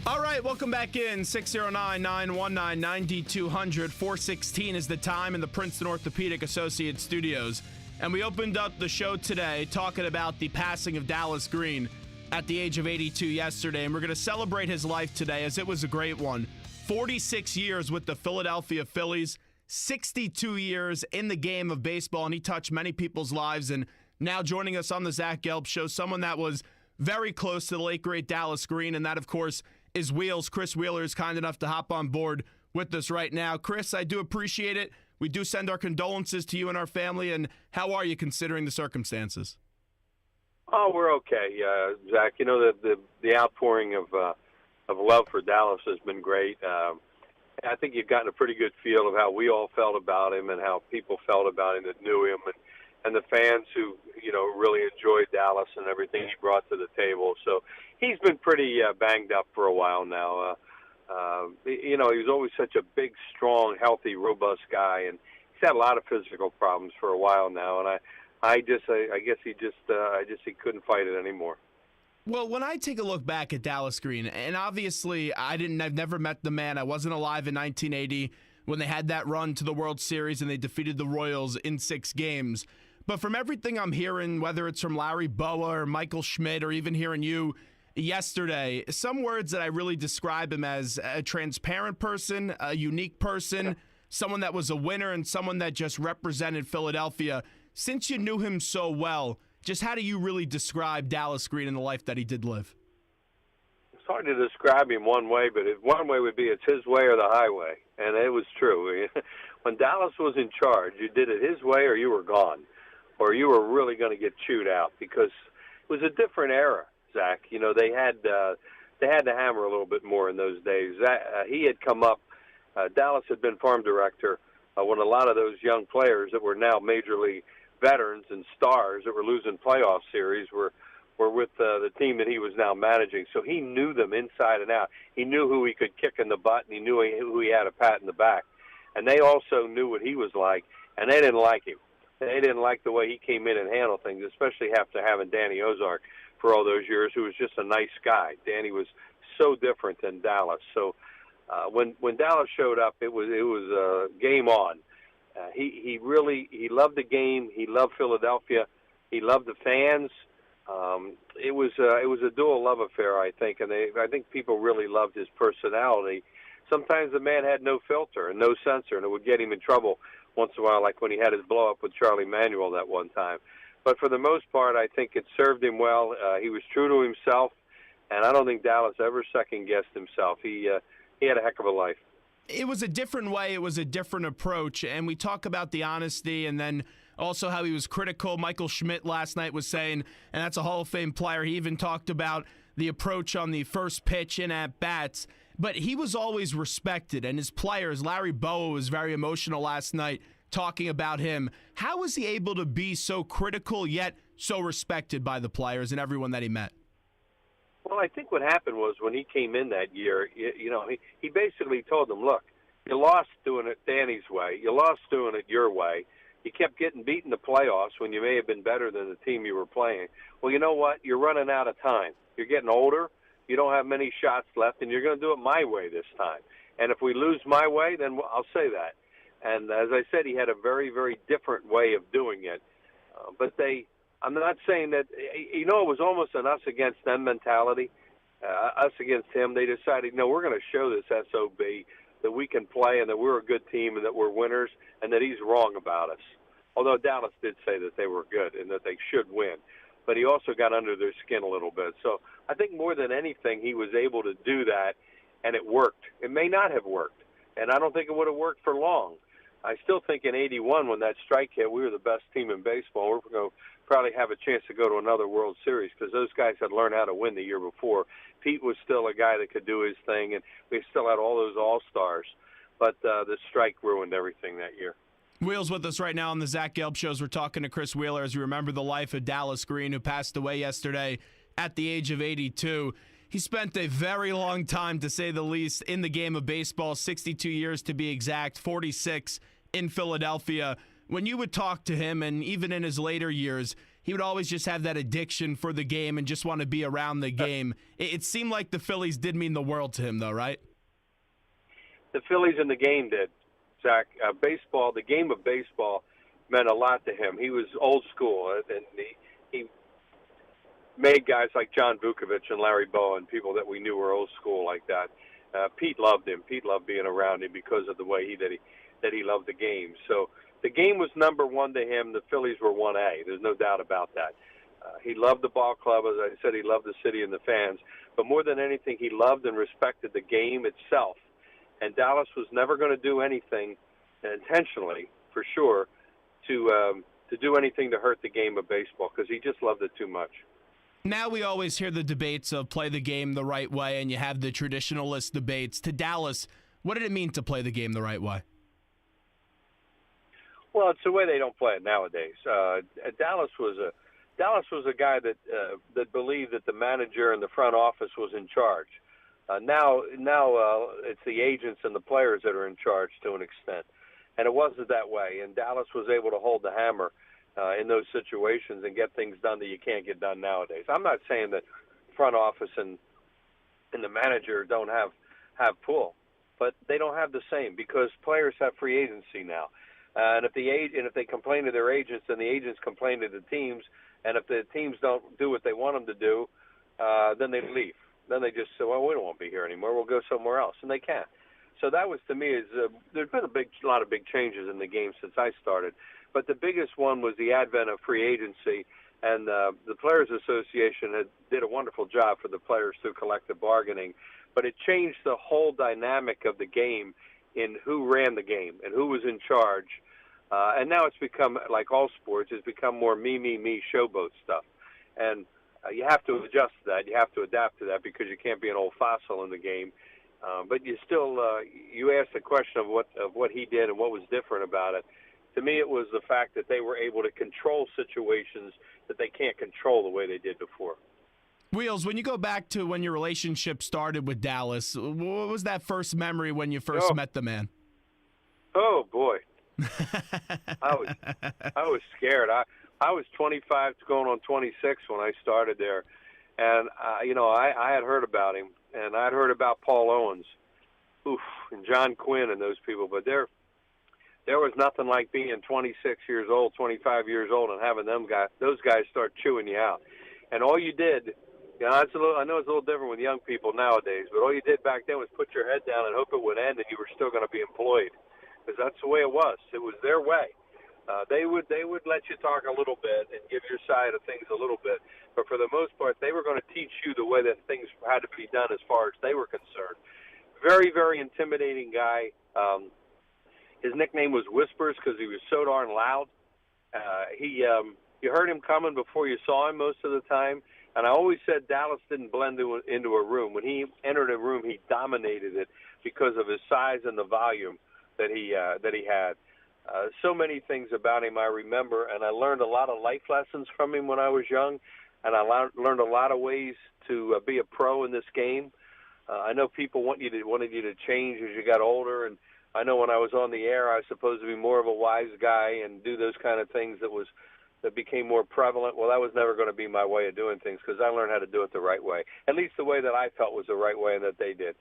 All right, welcome back in. 609-919-9200. 416 is the time in the Princeton Orthopedic Associates studios. And we opened up the show today talking about the passing of Dallas Green at the age of 82 yesterday. And we're going to celebrate his life today as it was a great one. 46 years with the Philadelphia Phillies, 62 years in the game of baseball, and he touched many people's lives. And now joining us on the Zach Gelb Show, someone that was very close to the late, great Dallas Green, and that, of course, is Wheels. Chris Wheeler is kind enough to hop on board with us right now. Chris, I do appreciate it. We do send our condolences to you and our family, and how are you considering the circumstances? Oh, we're okay, Zach. You know, the outpouring of love for Dallas has been great. I think you've gotten a pretty good feel of how we all felt about him and how people felt about him that knew him, and the fans who, you know, really enjoyed Dallas and everything he brought to the table. So he's been pretty banged up for a while now. You know, he was always such a big, strong, healthy, robust guy, and he's had a lot of physical problems for a while now. And I guess he couldn't fight it anymore. Well, when I take a look back at Dallas Green, and obviously I've never met the man. I wasn't alive in 1980 when they had that run to the World Series and they defeated the Royals in 6 games. But from everything I'm hearing, whether it's from Larry Boa or Michael Schmidt or even hearing you yesterday, some words that I really describe him as a transparent person, a unique person, someone that was a winner and someone that just represented Philadelphia. Since you knew him so well, just how do you really describe Dallas Green and the life that he did live? It's hard to describe him one way, but one way would be it's his way or the highway, and it was true. When Dallas was in charge, you did it his way or you were gone, or you were really going to get chewed out, because it was a different era, Zach. You know, they had to hammer a little bit more in those days. He had come up. Dallas had been farm director when a lot of those young players that were now major league veterans and stars that were losing playoff series were with the team that he was now managing. So he knew them inside and out. He knew who he could kick in the butt, and he knew who he had a pat in the back. And they also knew what he was like, and they didn't like him. They didn't like the way he came in and handled things, especially after having Danny Ozark for all those years, who was just a nice guy. Danny was so different than Dallas. So when Dallas showed up, it was game on. He loved the game. He loved Philadelphia. He loved the fans. It was a dual love affair, I think, and I think people really loved his personality. Sometimes the man had no filter and no censor, and it would get him in trouble once in a while, like when he had his blow-up with Charlie Manuel that one time. But for the most part, I think it served him well. He was true to himself, and I don't think Dallas ever second-guessed himself. He had a heck of a life. It was a different way. It was a different approach, and we talk about the honesty and then also how he was critical. Michael Schmidt last night was saying, and that's a Hall of Fame player, he even talked about the approach on the first pitch in at-bats. But he was always respected, and his players, Larry Boa was very emotional last night talking about him. How was he able to be so critical yet so respected by the players and everyone that he met? Well, I think what happened was when he came in that year, you know, he basically told them, look, you lost doing it Danny's way. You lost doing it your way. You kept getting beat in the playoffs when you may have been better than the team you were playing. Well, you know what? You're running out of time. You're getting older. You don't have many shots left, and you're going to do it my way this time. And if we lose my way, then I'll say that. And as I said, he had a very, very different way of doing it. I'm not saying that, you know, it was almost an us against them mentality, us against him. They decided, no, we're going to show this SOB that we can play and that we're a good team and that we're winners and that he's wrong about us. Although Dallas did say that they were good and that they should win. But he also got under their skin a little bit. So I think more than anything, he was able to do that, and it worked. It may not have worked, and I don't think it would have worked for long. I still think in 81, when that strike hit, we were the best team in baseball. We're going to probably have a chance to go to another World Series because those guys had learned how to win the year before. Pete was still a guy that could do his thing, and we still had all those all-stars. But the strike ruined everything that year. Wheels with us right now on the Zach Gelb Shows. We're talking to Chris Wheeler as we remember the life of Dallas Green, who passed away yesterday at the age of 82. He spent a very long time, to say the least, in the game of baseball, 62 years to be exact, 46 in Philadelphia. When you would talk to him, and even in his later years, he would always just have that addiction for the game and just want to be around the game. It seemed like the Phillies did mean the world to him, though, right? The Phillies and the game did, Zach. Baseball, the game of baseball, meant a lot to him. He was old school, and he made guys like John Vukovich and Larry Bowen, people that we knew were old school like that. Pete loved him. Pete loved being around him because of the way that he loved the game. So the game was number one to him. The Phillies were 1A. There's no doubt about that. He loved the ball club. As I said, he loved the city and the fans. But more than anything, he loved and respected the game itself. And Dallas was never going to do anything intentionally, for sure, to do anything to hurt the game of baseball because he just loved it too much. Now we always hear the debates of play the game the right way, and you have the traditionalist debates. To Dallas, what did it mean to play the game the right way? Well, it's the way they don't play it nowadays. Dallas was a guy that believed that the manager and the front office was in charge. Now it's the agents and the players that are in charge to an extent, and it wasn't that way. And Dallas was able to hold the hammer in those situations and get things done that you can't get done nowadays. I'm not saying that front office and the manager don't have pull, but they don't have the same because players have free agency now. And if they complain to their agents, then the agents complain to the teams, and if the teams don't do what they want them to do, then they leave. Then they just say, well, we don't want to be here anymore. We'll go somewhere else, and they can't. So that was, to me, there's been a lot of big changes in the game since I started. But the biggest one was the advent of free agency, and the Players Association did a wonderful job for the players through collective bargaining. But it changed the whole dynamic of the game in who ran the game and who was in charge. And now it's become, like all sports, it's become more me, showboat stuff. And you have to adjust to that. You have to adapt to that because you can't be an old fossil in the game. But you still, you asked the question of what he did and what was different about it. To me, it was the fact that they were able to control situations that they can't control the way they did before. Wheels, when you go back to when your relationship started with Dallas, what was that first memory when you first met the man? Oh, boy. I was scared. I was 25 going on 26 when I started there. And, I had heard about him, and I'd heard about Paul Owens, and John Quinn and those people. But there was nothing like being 26 years old, 25 years old, and having those guys start chewing you out. And all you did, I know it's a little different with young people nowadays, but all you did back then was put your head down and hope it would end and you were still going to be employed, because that's the way it was. It was their way. They would let you talk a little bit and give your side of things a little bit, but for the most part, they were going to teach you the way that things had to be done as far as they were concerned. Very, very intimidating guy. His nickname was Whispers because he was so darn loud. You heard him coming before you saw him most of the time. And I always said Dallas didn't blend into a room. When he entered a room, he dominated it because of his size and the volume that he had. So many things about him I remember, and I learned a lot of life lessons from him when I was young, and I learned a lot of ways to be a pro in this game. I know people wanted you to change as you got older, and I know when I was on the air, I was supposed to be more of a wise guy and do those kind of things that became more prevalent. Well, that was never going to be my way of doing things because I learned how to do it the right way, at least the way that I felt was the right way and that they did.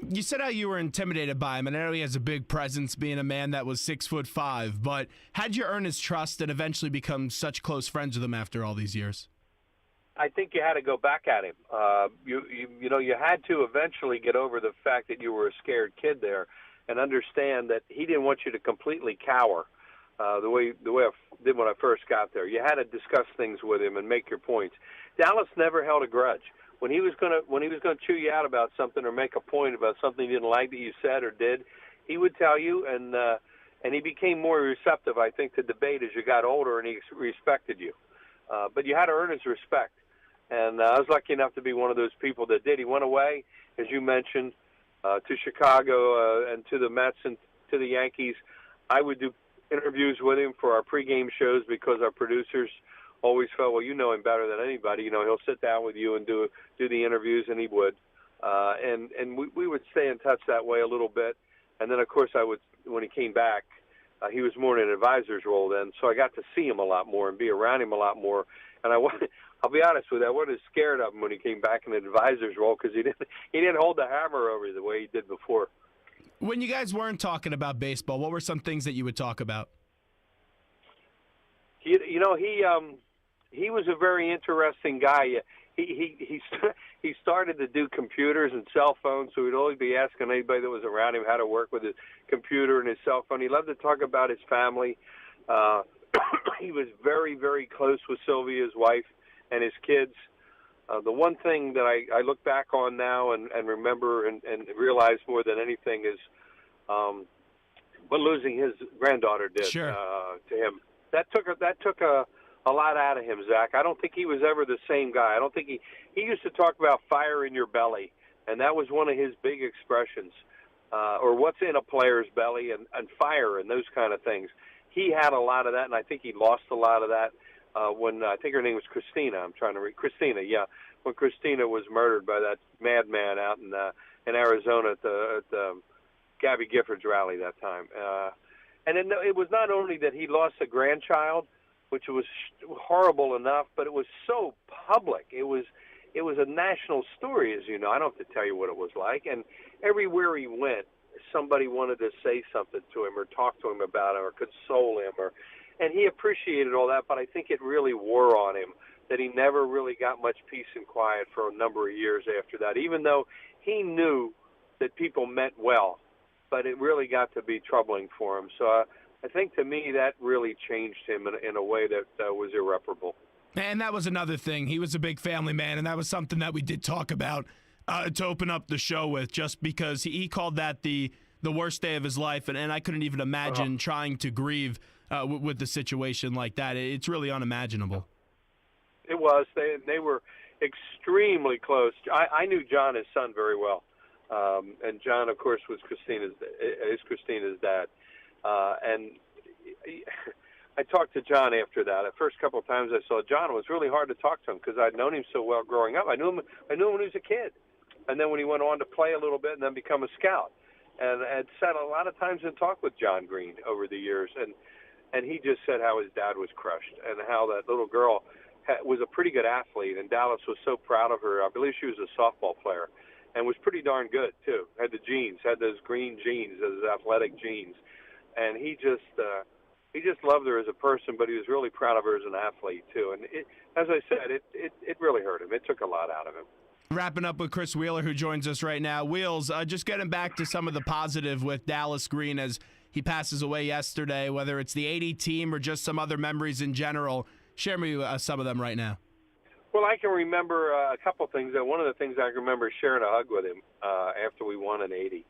You said how you were intimidated by him, and I know he has a big presence being a man that was 6'5", but how'd you earn his trust and eventually become such close friends with him after all these years? I think you had to go back at him. You had to eventually get over the fact that you were a scared kid there and understand that he didn't want you to completely cower the way I did when I first got there. You had to discuss things with him and make your points. Dallas never held a grudge. When he was going to chew you out about something or make a point about something he didn't like that you said or did, he would tell you, and he became more receptive, I think, to debate as you got older, and he respected you. But you had to earn his respect. And I was lucky enough to be one of those people that did. He went away, as you mentioned, to Chicago and to the Mets and to the Yankees. I would do interviews with him for our pregame shows because our producers always felt, well, you know him better than anybody. He'll sit down with you and do the interviews, and he would. And we would stay in touch that way a little bit. And then, of course, when he came back, He was more in an advisor's role then, so I got to see him a lot more and be around him a lot more. And I'll be honest with you, I wasn't scared of him when he came back in an advisor's role because he didn't hold the hammer over you the way he did before. When you guys weren't talking about baseball, what were some things that you would talk about? He was a very interesting guy. He started to do computers and cell phones, so he'd always be asking anybody that was around him how to work with his computer and his cell phone. He loved to talk about his family. He was very, very close with Sylvia, his wife, and his kids. The one thing that I look back on now and remember and realize more than anything is what losing his granddaughter did to him. That took a lot out of him, Zach. I don't think he was ever the same guy. I don't think he used to talk about fire in your belly, and that was one of his big expressions, or what's in a player's belly and fire and those kind of things. He had a lot of that, and I think he lost a lot of that when I think her name was Christina. Christina, yeah. When Christina was murdered by that madman out in Arizona at the Gabby Giffords rally that time. And it was not only that he lost a grandchild, which was horrible enough, but it was so public. It was a national story, as you know. I don't have to tell you what it was like. And everywhere he went, somebody wanted to say something to him or talk to him about it or console him. And he appreciated all that, but I think it really wore on him that he never really got much peace and quiet for a number of years after that, even though he knew that people meant well. But it really got to be troubling for him. So I think to me that really changed him in a way that was irreparable. And that was another thing. He was a big family man, and that was something that we did talk about to open up the show with, just because he called that the worst day of his life, and I couldn't even imagine trying to grieve with the situation like that. It's really unimaginable. It was. They were extremely close. I knew John, his son, very well. And John, of course, was Christina's dad. And I talked to John after that. The first couple of times I saw John, it was really hard to talk to him because I'd known him so well growing up. I knew him when he was a kid. And then when he went on to play a little bit and then become a scout. And I'd sat a lot of times and talked with John Green over the years. And he just said how his dad was crushed and how that little girl was a pretty good athlete. And Dallas was so proud of her. I believe she was a softball player. And was pretty darn good, too. Had the genes, had those green genes, those athletic genes. And he just loved her as a person, but he was really proud of her as an athlete, too. And as I said, it really hurt him. It took a lot out of him. Wrapping up with Chris Wheeler, who joins us right now. Wheels, just getting back to some of the positive with Dallas Green as he passes away yesterday, whether it's the 80 team or just some other memories in general. Share me some of them right now. Well, I can remember a couple things. One of the things I can remember is sharing a hug with him after we won in 80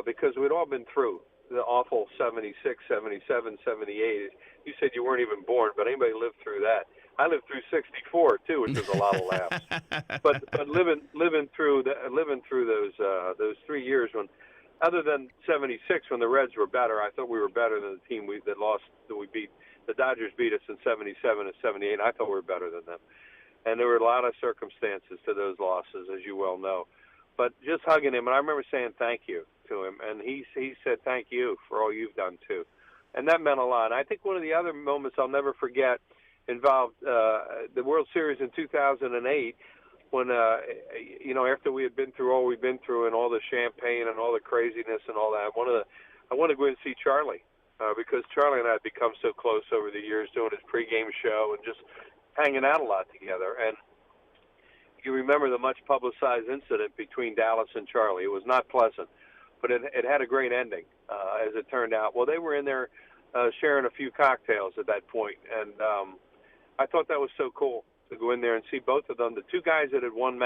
because we'd all been through the awful 76, 77, 78. You said you weren't even born, but anybody lived through that. I lived through 64 too, which was a lot of laughs. But living through those 3 years when, other than 76 when the Reds were better, I thought we were better than the team that we beat. The Dodgers beat us in 77 and 78. I thought we were better than them. And there were a lot of circumstances to those losses, as you well know. But just hugging him, and I remember saying thank you to him, and he said thank you for all you've done too. And that meant a lot. And I think one of the other moments I'll never forget involved the World Series in 2008 when, after we had been through all we've been through and all the champagne and all the craziness and all that, I wanted to go in and see Charlie because Charlie and I had become so close over the years doing his pregame show and just hanging out a lot together. And you remember the much publicized incident between Dallas and Charlie. It was not pleasant, but it had a great ending, as it turned out. Well, they were in there sharing a few cocktails at that point, and I thought that was so cool to go in there and see both of them, the two guys that had won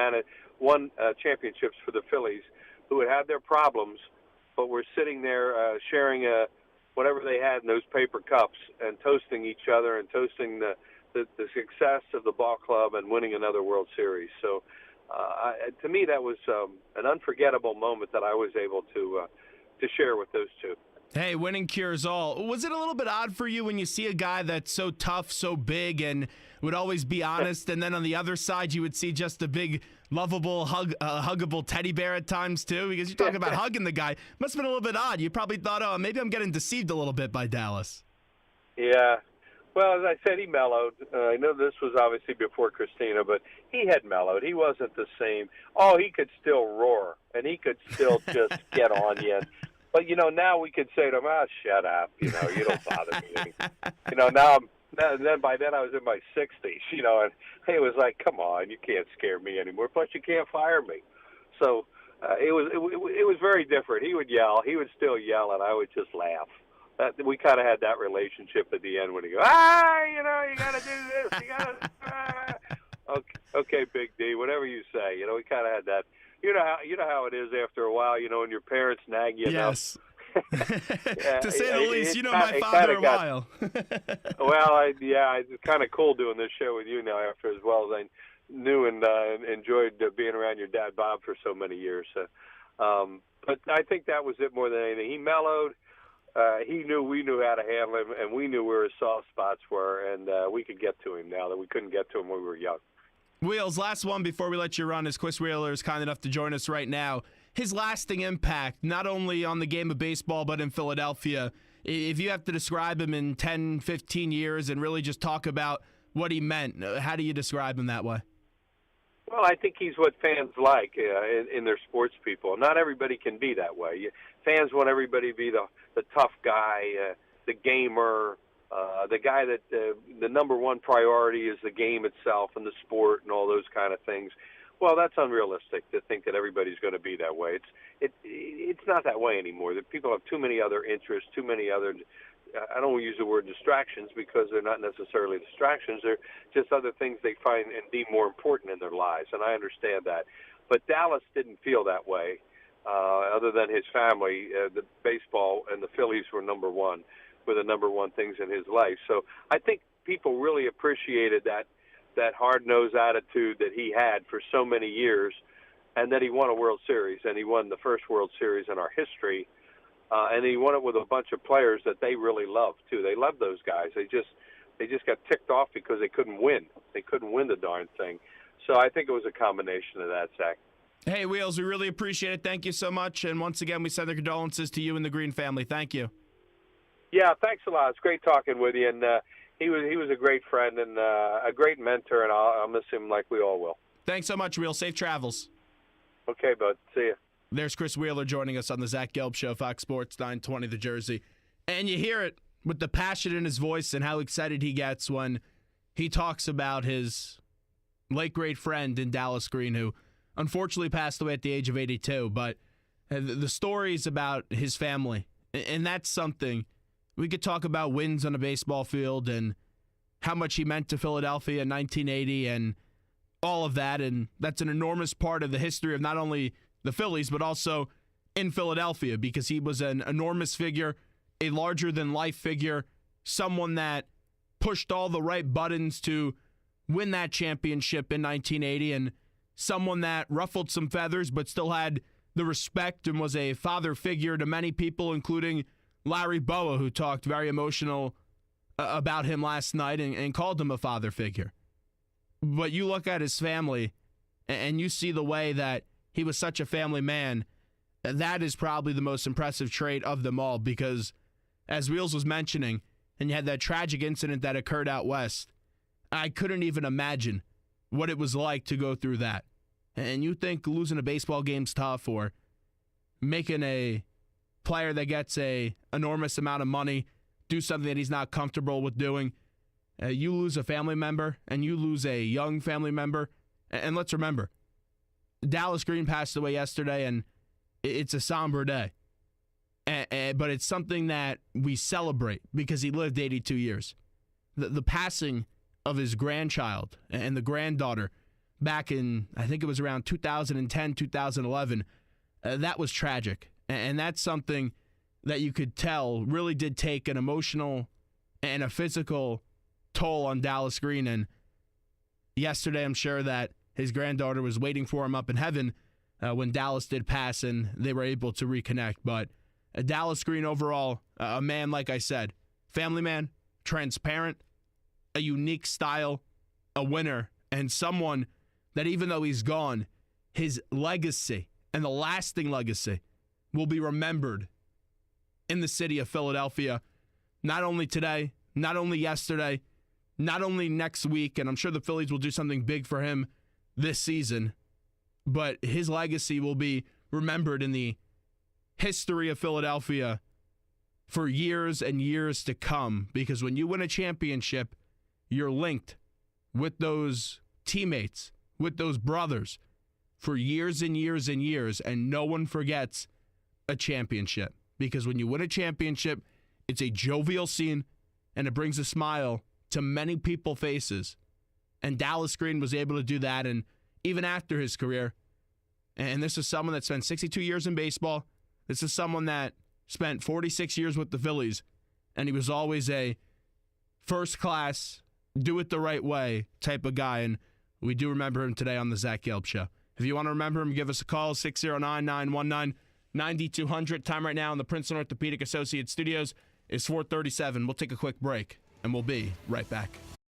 championships for the Phillies, who had their problems, but were sitting there sharing whatever they had in those paper cups and toasting each other and toasting the success of the ball club and winning another World Series. So to me, that was an unforgettable moment that I was able to share with those two. Hey, winning cures all. Was it a little bit odd for you when you see a guy that's so tough, so big, and would always be honest, and then on the other side, you would see just a big, lovable, huggable teddy bear at times, too, because you're talking about hugging the guy. Must have been a little bit odd. You probably thought, oh, maybe I'm getting deceived a little bit by Dallas. Yeah. Well, as I said, he mellowed. I know this was obviously before Christina, but he had mellowed. He wasn't the same. Oh, he could still roar, and he could still just get on you. But, now we could say to him, shut up. You don't bother me. Then by then I was in my 60s, and it was like, come on, you can't scare me anymore. Plus, you can't fire me. So it was very different. He would yell. He would still yell, and I would just laugh. We kind of had that relationship at the end when he goes, you got to do this. You got to, okay, Big D, whatever you say. We kind of had that. You know how it is after a while, when your parents nag you. Yes. To say the least, my father a while. Well, it's kind of cool doing this show with you now after as well as I knew and enjoyed being around your dad, Bob, for so many years. But I think that was it more than anything. He mellowed. We knew how to handle him, and we knew where his soft spots were, and we could get to him now that we couldn't get to him when we were young. Wheels, last one before we let you run, as Chris Wheeler is kind enough to join us right now. His lasting impact, not only on the game of baseball, but in Philadelphia. If you have to describe him in 10, 15 years and really just talk about what he meant, how do you describe him that way? Well, I think he's what fans like in their sports people. Not everybody can be that way. Fans want everybody to be the tough guy, the gamer, the guy that the number one priority is the game itself and the sport and all those kind of things. Well, that's unrealistic to think that everybody's going to be that way. It's not that way anymore. That people have too many other interests, too many other. I don't use the word distractions because they're not necessarily distractions. They're just other things they find and deem more important in their lives, and I understand that. But Dallas didn't feel that way. Other than his family, the baseball and the Phillies were number one, were the number one things in his life. So I think people really appreciated that hard-nosed attitude that he had for so many years, and that he won a World Series, and he won the first World Series in our history, and he won it with a bunch of players that they really loved, too. They loved those guys. They just got ticked off because they couldn't win. They couldn't win the darn thing. So I think it was a combination of that, Zach. Hey, Wheels, we really appreciate it. Thank you so much. And once again, we send our condolences to you and the Green family. Thank you. Yeah, thanks a lot. It's great talking with you. And he was a great friend and a great mentor, and I'll miss him like we all will. Thanks so much, Wheels. Safe travels. Okay, bud. See you. There's Chris Wheeler joining us on the Zach Gelb Show, Fox Sports 920 The Jersey. And you hear it with the passion in his voice and how excited he gets when he talks about his late great friend in Dallas Green, who unfortunately passed away at the age of 82. But the stories about his family, and that's something we could talk about wins on a baseball field and how much he meant to Philadelphia in 1980 and all of that. And that's an enormous part of the history of not only the Phillies, but also in Philadelphia, because he was an enormous figure, a larger-than-life figure, someone that pushed all the right buttons to win that championship in 1980, and someone that ruffled some feathers but still had the respect and was a father figure to many people, including Larry Boa, who talked very emotional about him last night and called him a father figure. But you look at his family and you see the way that he was such a family man. That is probably the most impressive trait of them all, because as Wheels was mentioning, and you had that tragic incident that occurred out west, I couldn't even imagine what it was like to go through that. And you think losing a baseball game's tough, or making a player that gets a enormous amount of money do something that he's not comfortable with doing. You lose a family member, and you lose a young family member. And let's remember, Dallas Green passed away yesterday, and it's a somber day. But it's something that we celebrate because he lived 82 years. The passing of his grandchild and the granddaughter back in, I think it was around 2010, 2011, that was tragic. And that's something that you could tell really did take an emotional and a physical toll on Dallas Green. And yesterday, I'm sure that his granddaughter was waiting for him up in heaven when Dallas did pass and they were able to reconnect. But Dallas Green overall, a man, like I said, family man, transparent, a unique style, a winner and someone that even though he's gone, his legacy and the lasting legacy will be remembered in the city of Philadelphia, not only today, not only yesterday, not only next week, and I'm sure the Phillies will do something big for him this season, but his legacy will be remembered in the history of Philadelphia for years and years to come, because when you win a championship, you're linked with those teammates, with those brothers for years and years and years, and no one forgets a championship, because when you win a championship, it's a jovial scene and it brings a smile to many people's faces. And Dallas Green was able to do that, and even after his career. And this is someone that spent 62 years in baseball. This is someone that spent 46 years with the Phillies, and he was always a first-class, do-it-the-right-way type of guy, and we do remember him today on the Zach Gelb Show. If you want to remember him, give us a call, 609-919-9200. Time right now in the Princeton Orthopedic Associates Studios is 4:37. We'll take a quick break, and we'll be right back.